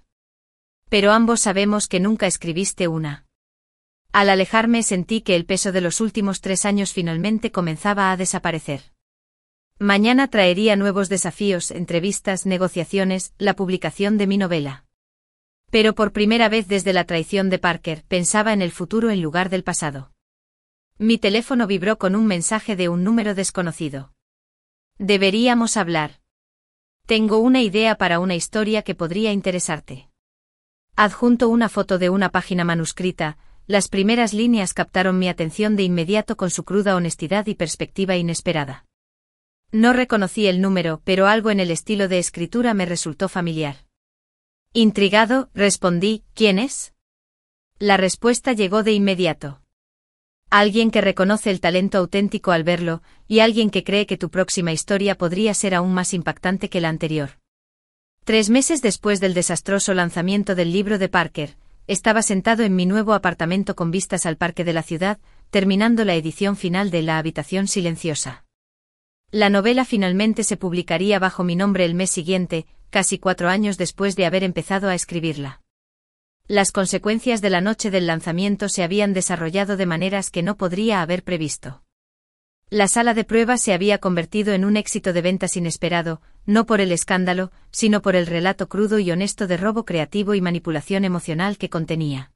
Pero ambos sabemos que nunca escribiste una. Al alejarme sentí que el peso de los últimos 3 años finalmente comenzaba a desaparecer. Mañana traería nuevos desafíos, entrevistas, negociaciones, la publicación de mi novela. Pero por primera vez desde la traición de Parker, pensaba en el futuro en lugar del pasado. Mi teléfono vibró con un mensaje de un número desconocido. Deberíamos hablar. Tengo una idea para una historia que podría interesarte. Adjunto una foto de una página manuscrita. Las primeras líneas captaron mi atención de inmediato con su cruda honestidad y perspectiva inesperada. No reconocí el número, pero algo en el estilo de escritura me resultó familiar. Intrigado, respondí, ¿quién es? La respuesta llegó de inmediato. Alguien que reconoce el talento auténtico al verlo, y alguien que cree que tu próxima historia podría ser aún más impactante que la anterior. 3 meses después del desastroso lanzamiento del libro de Parker, estaba sentado en mi nuevo apartamento con vistas al parque de la ciudad, terminando la edición final de La habitación silenciosa. La novela finalmente se publicaría bajo mi nombre el mes siguiente, casi 4 años después de haber empezado a escribirla. Las consecuencias de la noche del lanzamiento se habían desarrollado de maneras que no podría haber previsto. La sala de pruebas se había convertido en un éxito de ventas inesperado, no por el escándalo, sino por el relato crudo y honesto de robo creativo y manipulación emocional que contenía.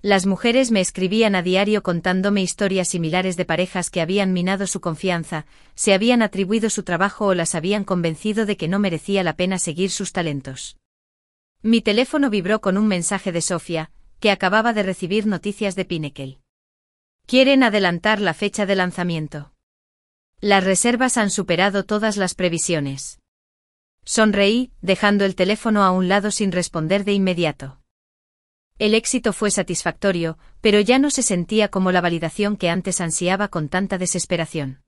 Las mujeres me escribían a diario contándome historias similares de parejas que habían minado su confianza, se habían atribuido su trabajo o las habían convencido de que no merecía la pena seguir sus talentos. Mi teléfono vibró con un mensaje de Sofía, que acababa de recibir noticias de Pinnacle. Quieren adelantar la fecha de lanzamiento. Las reservas han superado todas las previsiones. Sonreí, dejando el teléfono a un lado sin responder de inmediato. El éxito fue satisfactorio, pero ya no se sentía como la validación que antes ansiaba con tanta desesperación.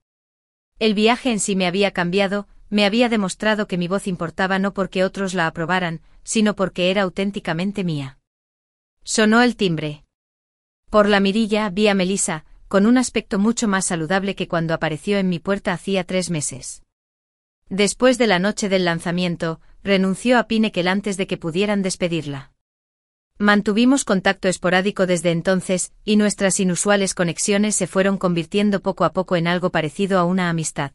El viaje en sí me había cambiado, me había demostrado que mi voz importaba no porque otros la aprobaran, sino porque era auténticamente mía. Sonó el timbre. Por la mirilla vi a Melissa, con un aspecto mucho más saludable que cuando apareció en mi puerta hacía 3 meses. Después de la noche del lanzamiento, renunció a Pinnacle antes de que pudieran despedirla. Mantuvimos contacto esporádico desde entonces, y nuestras inusuales conexiones se fueron convirtiendo poco a poco en algo parecido a una amistad.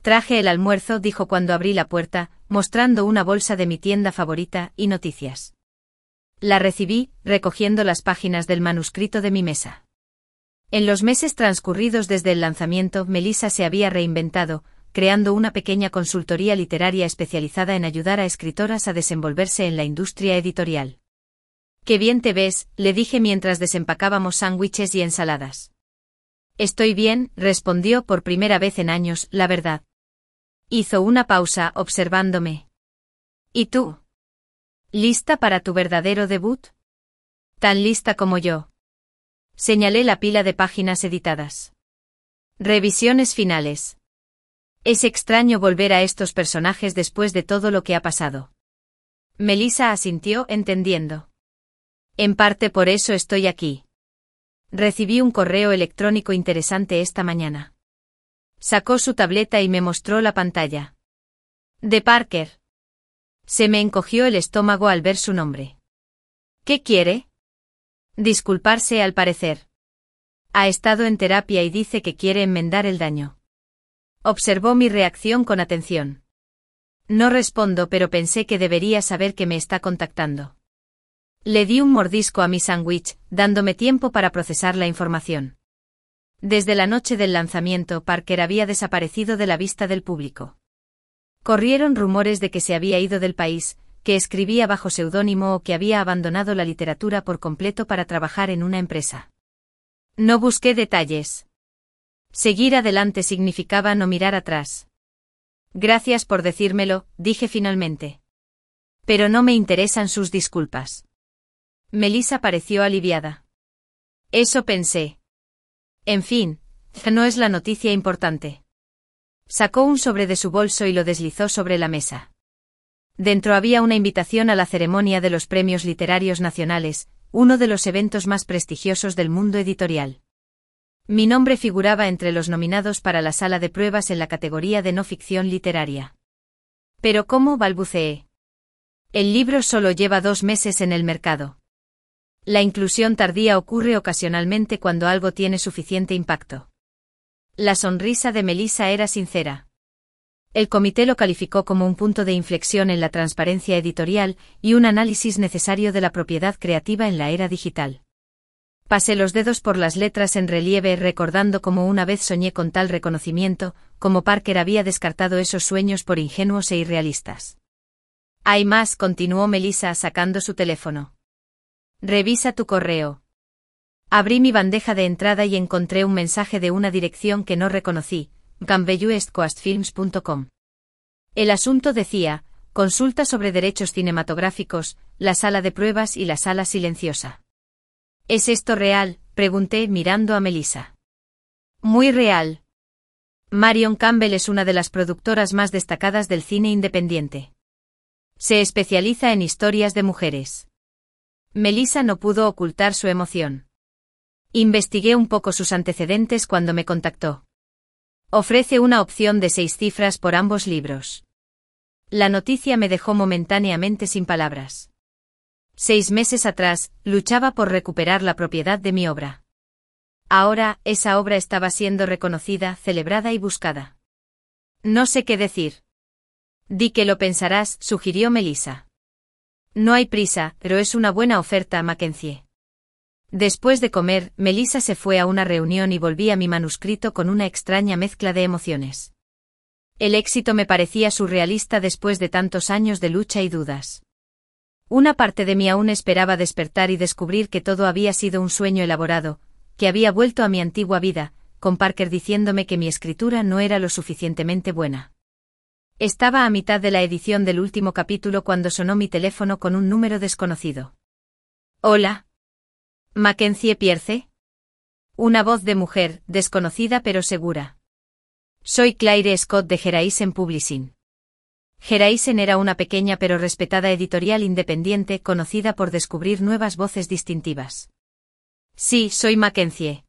Traje el almuerzo, dijo cuando abrí la puerta, mostrando una bolsa de mi tienda favorita y noticias. La recibí, recogiendo las páginas del manuscrito de mi mesa. En los meses transcurridos desde el lanzamiento, Melissa se había reinventado, creando una pequeña consultoría literaria especializada en ayudar a escritoras a desenvolverse en la industria editorial. «Qué bien te ves», le dije mientras desempacábamos sándwiches y ensaladas. «Estoy bien», respondió por primera vez en años, la verdad. Hizo una pausa, observándome. «¿Y tú? ¿Lista para tu verdadero debut?» «Tan lista como yo». Señalé la pila de páginas editadas. Revisiones finales. Es extraño volver a estos personajes después de todo lo que ha pasado. Melissa asintió, entendiendo. En parte por eso estoy aquí. Recibí un correo electrónico interesante esta mañana. Sacó su tableta y me mostró la pantalla. De Parker. Se me encogió el estómago al ver su nombre. ¿Qué quiere? Disculparse, al parecer. Ha estado en terapia y dice que quiere enmendar el daño. Observó mi reacción con atención. No respondo, pero pensé que debería saber que me está contactando. Le di un mordisco a mi sándwich, dándome tiempo para procesar la información. Desde la noche del lanzamiento, Parker había desaparecido de la vista del público. Corrieron rumores de que se había ido del país, que escribía bajo seudónimo o que había abandonado la literatura por completo para trabajar en una empresa. No busqué detalles. Seguir adelante significaba no mirar atrás. Gracias por decírmelo, dije finalmente. Pero no me interesan sus disculpas. Melissa pareció aliviada. Eso pensé. En fin, no es la noticia importante. Sacó un sobre de su bolso y lo deslizó sobre la mesa. Dentro había una invitación a la ceremonia de los Premios Literarios Nacionales, uno de los eventos más prestigiosos del mundo editorial. Mi nombre figuraba entre los nominados para la sala de pruebas en la categoría de no ficción literaria. ¿Pero cómo?, balbuceé. El libro solo lleva 2 meses en el mercado. La inclusión tardía ocurre ocasionalmente cuando algo tiene suficiente impacto. La sonrisa de Melissa era sincera. El comité lo calificó como un punto de inflexión en la transparencia editorial y un análisis necesario de la propiedad creativa en la era digital. Pasé los dedos por las letras en relieve, recordando cómo una vez soñé con tal reconocimiento, como Parker había descartado esos sueños por ingenuos e irrealistas. Hay más, continuó Melissa sacando su teléfono. Revisa tu correo. Abrí mi bandeja de entrada y encontré un mensaje de una dirección que no reconocí, gambejuestcoastfilms.com. El asunto decía, consulta sobre derechos cinematográficos, la sala de pruebas y la sala silenciosa. ¿Es esto real?, pregunté mirando a Melissa. Muy real. Marion Campbell es una de las productoras más destacadas del cine independiente. Se especializa en historias de mujeres. Melissa no pudo ocultar su emoción. Investigué un poco sus antecedentes cuando me contactó. Ofrece una opción de 6 cifras por ambos libros. La noticia me dejó momentáneamente sin palabras. 6 meses atrás, luchaba por recuperar la propiedad de mi obra. Ahora, esa obra estaba siendo reconocida, celebrada y buscada. No sé qué decir. Di que lo pensarás, sugirió Melissa. No hay prisa, pero es una buena oferta, Mackenzie. Después de comer, Melissa se fue a una reunión y volví a mi manuscrito con una extraña mezcla de emociones. El éxito me parecía surrealista después de tantos años de lucha y dudas. Una parte de mí aún esperaba despertar y descubrir que todo había sido un sueño elaborado, que había vuelto a mi antigua vida, con Parker diciéndome que mi escritura no era lo suficientemente buena. Estaba a mitad de la edición del último capítulo cuando sonó mi teléfono con un número desconocido. «Hola. ¿Mackenzie Pierce?» Una voz de mujer, desconocida pero segura. «Soy Claire Scott de Horizon Publishing». Horizon era una pequeña pero respetada editorial independiente conocida por descubrir nuevas voces distintivas. «Sí, soy Mackenzie.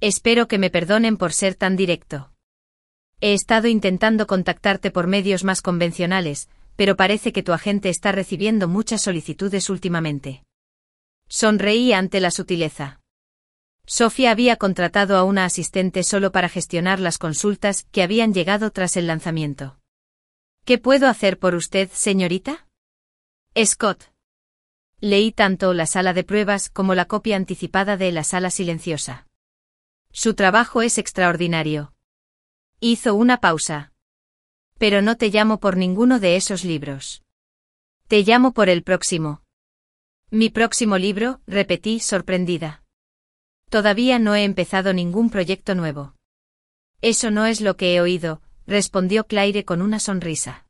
Espero que me perdonen por ser tan directo. He estado intentando contactarte por medios más convencionales, pero parece que tu agente está recibiendo muchas solicitudes últimamente». Sonreí ante la sutileza. Sofía había contratado a una asistente solo para gestionar las consultas que habían llegado tras el lanzamiento. «¿Qué puedo hacer por usted, señorita?» «Scott». Leí tanto la sala de pruebas como la copia anticipada de La sala silenciosa. «Su trabajo es extraordinario». Hizo una pausa. «Pero no te llamo por ninguno de esos libros. Te llamo por el próximo». «¿Mi próximo libro?», repetí, sorprendida. «Todavía no he empezado ningún proyecto nuevo». «Eso no es lo que he oído», respondió Claire con una sonrisa.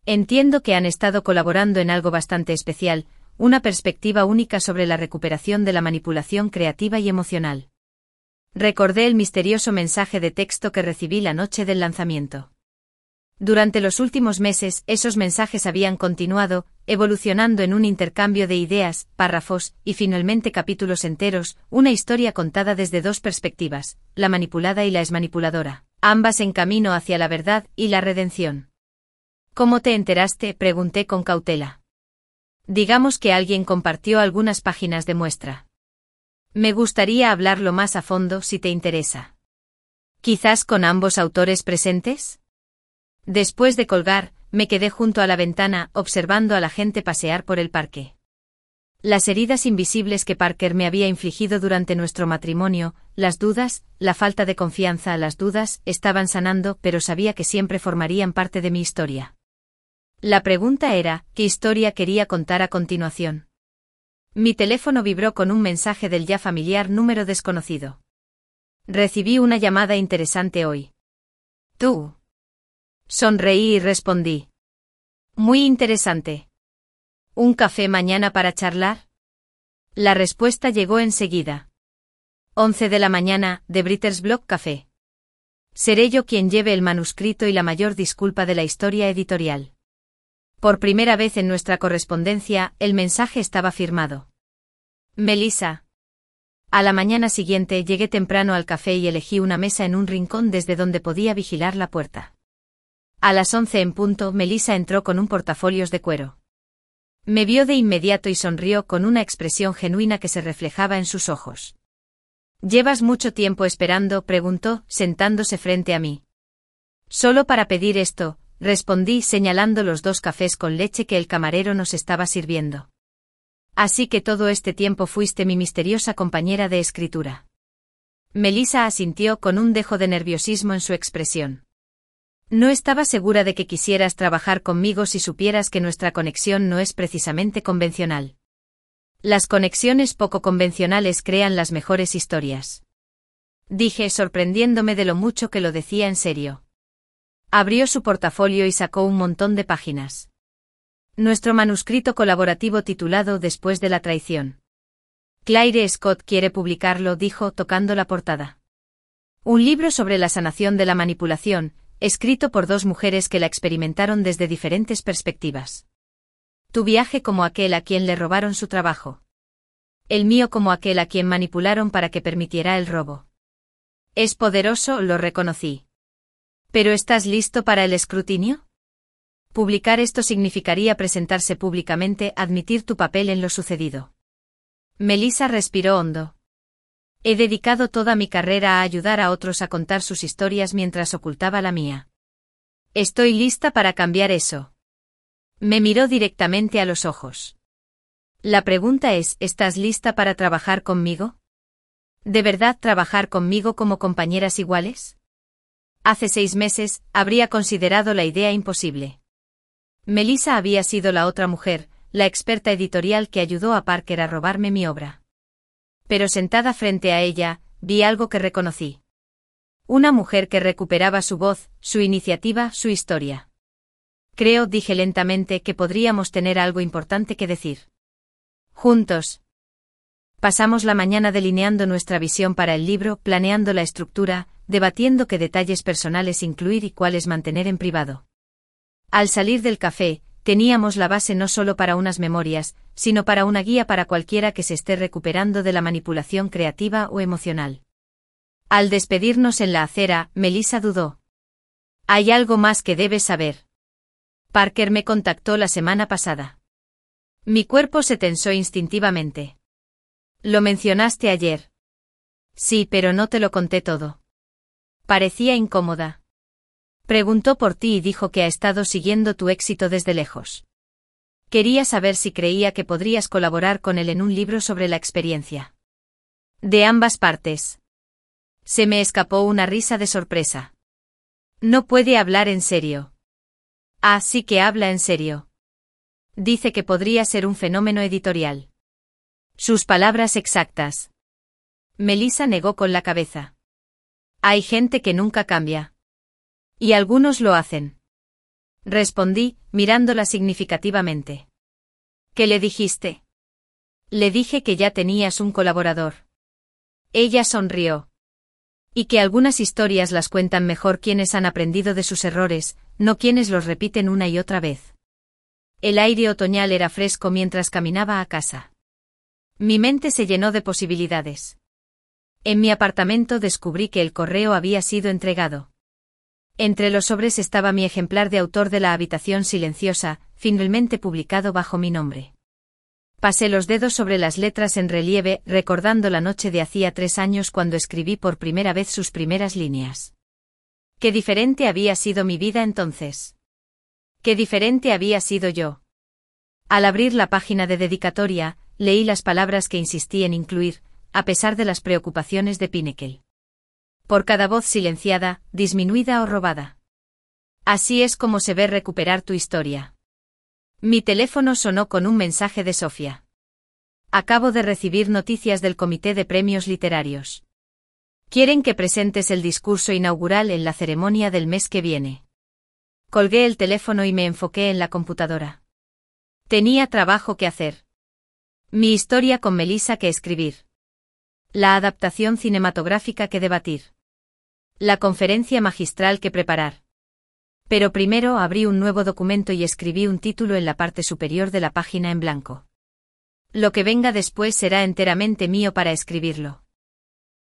«Entiendo que han estado colaborando en algo bastante especial, una perspectiva única sobre la recuperación de la manipulación creativa y emocional». Recordé el misterioso mensaje de texto que recibí la noche del lanzamiento. Durante los últimos meses, esos mensajes habían continuado, evolucionando en un intercambio de ideas, párrafos, y finalmente capítulos enteros, una historia contada desde dos perspectivas, la manipulada y la exmanipuladora, ambas en camino hacia la verdad y la redención. «¿Cómo te enteraste?», pregunté con cautela. «Digamos que alguien compartió algunas páginas de muestra. Me gustaría hablarlo más a fondo si te interesa. ¿Quizás con ambos autores presentes?» Después de colgar, me quedé junto a la ventana, observando a la gente pasear por el parque. Las heridas invisibles que Parker me había infligido durante nuestro matrimonio, las dudas, la falta de confianza, las dudas, estaban sanando, pero sabía que siempre formarían parte de mi historia. La pregunta era, ¿qué historia quería contar a continuación? Mi teléfono vibró con un mensaje del ya familiar número desconocido. «Recibí una llamada interesante hoy». «¿Tú?» Sonreí y respondí. «Muy interesante. ¿Un café mañana para charlar?» La respuesta llegó enseguida. 11 de la mañana, de Writer's Block Café. Seré yo quien lleve el manuscrito y la mayor disculpa de la historia editorial. Por primera vez en nuestra correspondencia, el mensaje estaba firmado. Melissa. A la mañana siguiente llegué temprano al café y elegí una mesa en un rincón desde donde podía vigilar la puerta. A las 11 en punto, Melissa entró con un portafolios de cuero. Me vio de inmediato y sonrió con una expresión genuina que se reflejaba en sus ojos. «¿Llevas mucho tiempo esperando?», preguntó, sentándose frente a mí. «Solo para pedir esto», respondí señalando los 2 cafés con leche que el camarero nos estaba sirviendo. «Así que todo este tiempo fuiste mi misteriosa compañera de escritura». Melissa asintió con un dejo de nerviosismo en su expresión. «No estaba segura de que quisieras trabajar conmigo si supieras que nuestra conexión no es precisamente convencional. Las conexiones poco convencionales crean las mejores historias», dije, sorprendiéndome de lo mucho que lo decía en serio. Abrió su portafolio y sacó un montón de páginas. Nuestro manuscrito colaborativo titulado Después de la traición. «Claire Scott quiere publicarlo», dijo, tocando la portada. «Un libro sobre la sanación de la manipulación, escrito por 2 mujeres que la experimentaron desde diferentes perspectivas. Tu viaje como aquel a quien le robaron su trabajo. El mío como aquel a quien manipularon para que permitiera el robo. Es poderoso», lo reconocí. «¿Pero estás listo para el escrutinio? Publicar esto significaría presentarse públicamente, admitir tu papel en lo sucedido». Melissa respiró hondo. «He dedicado toda mi carrera a ayudar a otros a contar sus historias mientras ocultaba la mía. Estoy lista para cambiar eso». Me miró directamente a los ojos. La pregunta es, ¿estás lista para trabajar conmigo? ¿De verdad trabajar conmigo como compañeras iguales? Hace 6 meses, habría considerado la idea imposible. Melissa había sido la otra mujer, la experta editorial que ayudó a Parker a robarme mi obra. Pero sentada frente a ella, vi algo que reconocí. Una mujer que recuperaba su voz, su iniciativa, su historia. Creo, dije lentamente, que podríamos tener algo importante que decir. Juntos. Pasamos la mañana delineando nuestra visión para el libro, planeando la estructura, debatiendo qué detalles personales incluir y cuáles mantener en privado. Al salir del café, teníamos la base no solo para unas memorias, sino para una guía para cualquiera que se esté recuperando de la manipulación creativa o emocional. Al despedirnos en la acera, Melissa dudó. Hay algo más que debes saber. Parker me contactó la semana pasada. Mi cuerpo se tensó instintivamente. ¿Lo mencionaste ayer? Sí, pero no te lo conté todo. Parecía incómoda. Preguntó por ti y dijo que ha estado siguiendo tu éxito desde lejos. Quería saber si creía que podrías colaborar con él en un libro sobre la experiencia. De ambas partes. Se me escapó una risa de sorpresa. No puede hablar en serio. Ah, sí que habla en serio. Dice que podría ser un fenómeno editorial. Sus palabras exactas. Melissa negó con la cabeza. Hay gente que nunca cambia. Y algunos lo hacen. Respondí, mirándola significativamente. ¿Qué le dijiste? Le dije que ya tenías un colaborador. Ella sonrió. Y que algunas historias las cuentan mejor quienes han aprendido de sus errores, no quienes los repiten una y otra vez. El aire otoñal era fresco mientras caminaba a casa. Mi mente se llenó de posibilidades. En mi apartamento descubrí que el correo había sido entregado. Entre los sobres estaba mi ejemplar de autor de La habitación silenciosa, finalmente publicado bajo mi nombre. Pasé los dedos sobre las letras en relieve, recordando la noche de hacía 3 años cuando escribí por primera vez sus primeras líneas. Qué diferente había sido mi vida entonces. Qué diferente había sido yo. Al abrir la página de dedicatoria, leí las palabras que insistí en incluir, a pesar de las preocupaciones de Pinnacle. Por cada voz silenciada, disminuida o robada. Así es como se ve recuperar tu historia. Mi teléfono sonó con un mensaje de Sofía. Acabo de recibir noticias del Comité de Premios Literarios. Quieren que presentes el discurso inaugural en la ceremonia del mes que viene. Colgué el teléfono y me enfoqué en la computadora. Tenía trabajo que hacer. Mi historia con Melissa que escribir. La adaptación cinematográfica que debatir. La conferencia magistral que preparar. Pero primero abrí un nuevo documento y escribí un título en la parte superior de la página en blanco. Lo que venga después será enteramente mío para escribirlo.